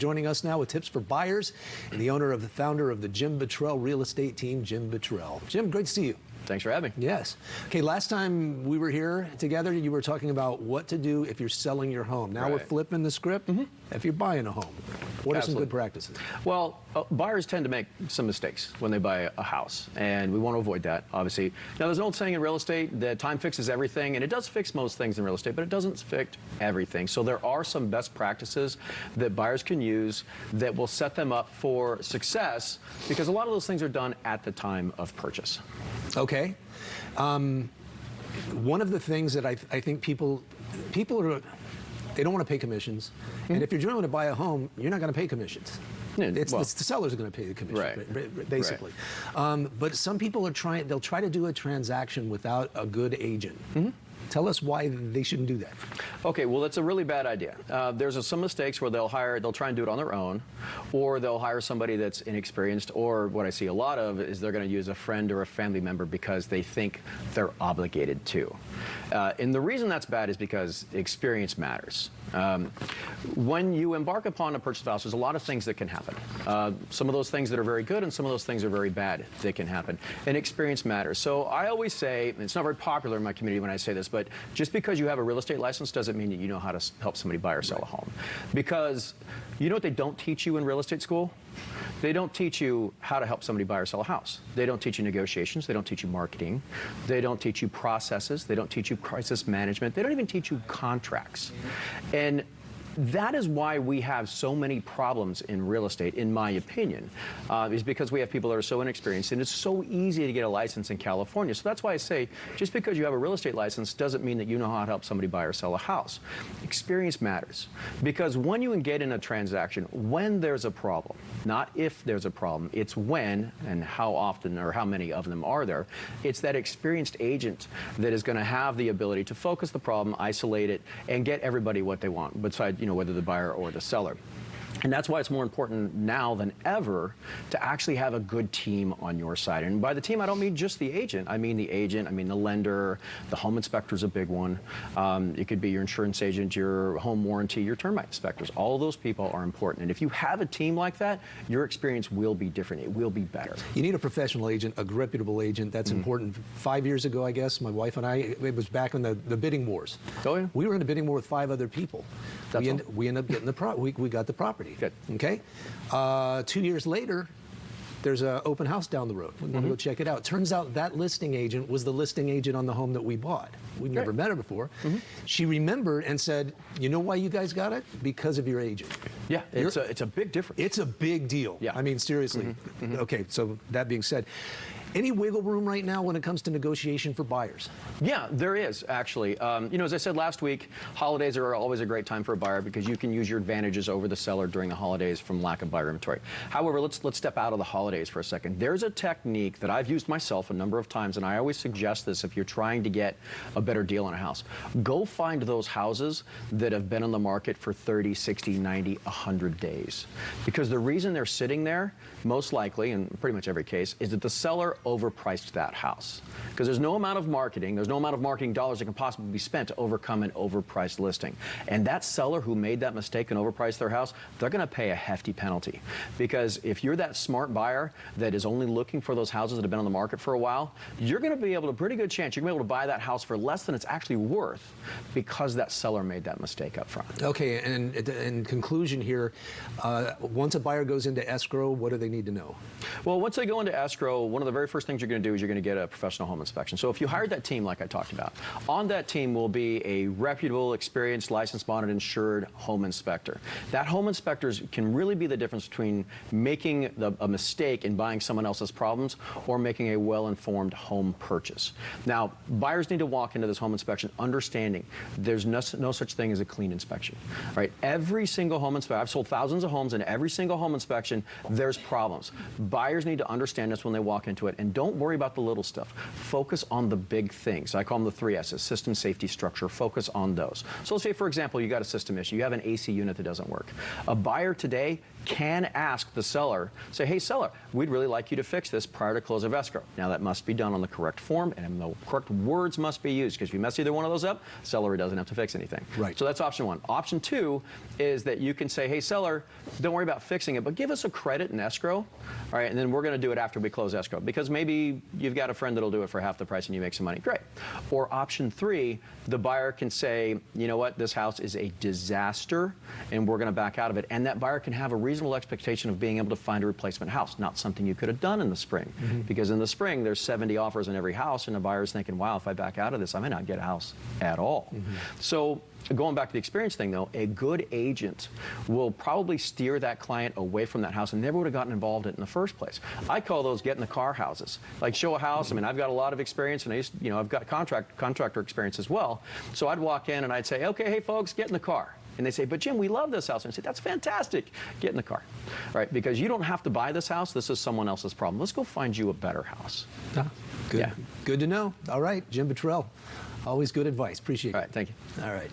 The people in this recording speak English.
Joining us now with tips for buyers and the founder of the Jim Buttrell Real Estate Team, Jim Buttrell. Jim, great to see you. Thanks for having me. Yes. Okay, last time we were here together, you were talking about what to do if you're selling your home. Now we're flipping the script. If you're buying a home, what are some good practices? Well, buyers tend to make some mistakes when they buy a house, and we want to avoid that, obviously. Now, there's an old saying in real estate that time fixes everything, and it does fix most things in real estate, but it doesn't fix everything. So there are some best practices that buyers can use that will set them up for success, because a lot of those things are done at the time of purchase. Okay. One of the things that I think people are, they don't want to pay commissions. And if you're going to buy a home, you're not going to pay commissions. It's the seller's going to pay the commission, basically. But some people are they'll try to do a transaction without a good agent. Tell us why they shouldn't do that. Okay, well, that's a really bad idea. There's some mistakes where they'll try and do it on their own, or they'll hire somebody that's inexperienced, or what I see a lot of is they're going to use a friend or a family member because they think they're obligated to. And the reason that's bad is because experience matters. When you embark upon a purchase of a house, there's a lot of things that can happen. Some of those things that are very good and some of those things are very bad that can happen. And experience matters. So I always say, and it's not very popular in my community when I say this, but just because you have a real estate license doesn't mean that you know how to help somebody buy or sell a home. Because you know what they don't teach you in real estate school? They don't teach you how to help somebody buy or sell a house. They don't teach you negotiations. They don't teach you marketing. They don't teach you processes. They don't teach you crisis management. They don't even teach you contracts. And that is why we have so many problems in real estate, in my opinion, is because we have people that are so inexperienced, and it's so easy to get a license in California. So that's why I say, just because you have a real estate license doesn't mean that you know how to help somebody buy or sell a house. Experience matters, because when you engage in a transaction, when there's a problem, not if there's a problem, it's when and how often or how many of them are there. It's that experienced agent that is going to have the ability to focus the problem, isolate it, and get everybody what they want, besides, whether the buyer or the seller. And that's why it's more important now than ever to actually have a good team on your side. And by the team, I don't mean just the agent. I mean the agent, I mean the lender, the home inspector is a big one. It could be your insurance agent, your home warranty, your termite inspectors. All of those people are important. And if you have a team like that, your experience will be different. It will be better. You need a professional agent, a reputable agent. That's important. 5 years ago, I guess, my wife and I, it was back in the bidding wars. Oh, yeah? We were in a bidding war with 5 other people. We ended up getting we got the property. Good. Okay. 2 years later, there's an open house down the road. We want to go check it out. Turns out that listing agent was the listing agent on the home that we bought. We'd never met her before. She remembered and said, "You know why you guys got it? Because of your agent." Yeah, it's a big difference. It's a big deal. Yeah. I mean, seriously. Okay, so that being said, any wiggle room right now when it comes to negotiation for buyers? Yeah, there is, actually. As I said last week, holidays are always a great time for a buyer because you can use your advantages over the seller during the holidays from lack of buyer inventory. However, let's step out of the holidays for a second. There's a technique that I've used myself a number of times, and I always suggest this if you're trying to get a better deal on a house. Go find those houses that have been on the market for 30, 60, 90, 100 days. Because the reason they're sitting there, most likely, in pretty much every case, is that the seller overpriced that house. Because there's no amount of marketing, there's no amount of marketing dollars that can possibly be spent to overcome an overpriced listing. And that seller who made that mistake and overpriced their house, they're going to pay a hefty penalty. Because if you're that smart buyer that is only looking for those houses that have been on the market for a while, you're going to be able to, pretty good chance, you're going to be able to buy that house for less than it's actually worth because that seller made that mistake up front. Okay, and in conclusion here, once a buyer goes into escrow, what do they need to know? Well, once they go into escrow, one of the very first things you're going to do is you're going to get a professional home inspection. So if you hired that team like I talked about, on that team will be a reputable, experienced, licensed, bonded, insured home inspector. That home inspector can really be the difference between making a mistake in buying someone else's problems or making a well-informed home purchase. Now, buyers need to walk into this home inspection understanding there's no such thing as a clean inspection. Right? Every single home inspection, I've sold thousands of homes, and every single home inspection, there's problems. Buyers need to understand this when they walk into it, and don't worry about the little stuff. Focus on the big things. I call them the 3 S's: system, safety, structure. Focus on those. So let's say, for example, you got a system issue. You have an AC unit that doesn't work. A buyer today can ask the seller, say, hey, seller, we'd really like you to fix this prior to close of escrow. Now, that must be done on the correct form, and the correct words must be used, because if you mess either one of those up, seller doesn't have to fix anything. Right. So that's option one. Option two is that you can say, hey, seller, don't worry about fixing it, but give us a credit in escrow, all right, and then we're going to do it after we close escrow, because maybe you've got a friend that'll do it for half the price and you make some money. Great. Or option three, the buyer can say, you know what, this house is a disaster, and we're going to back out of it. And that buyer can have a reasonable expectation of being able to find a replacement house, not something you could have done in the spring. Because in the spring, there's 70 offers in every house, and the buyer's thinking, wow, if I back out of this, I may not get a house at all. So going back to the experience thing, though, a good agent will probably steer that client away from that house and never would have gotten involved in it in the first place. I call those get in the car houses. Like, show a house. I mean, I've got a lot of experience, and I've got contractor experience as well. So I'd walk in and I'd say, okay, hey folks, get in the car. And they say, but Jim, we love this house. And I say, that's fantastic. Get in the car, right? Because you don't have to buy this house. This is someone else's problem. Let's go find you a better house. Good. Yeah. Good to know. All right, Jim Buttrell. Always good advice. Appreciate it. All right, thank you. All right.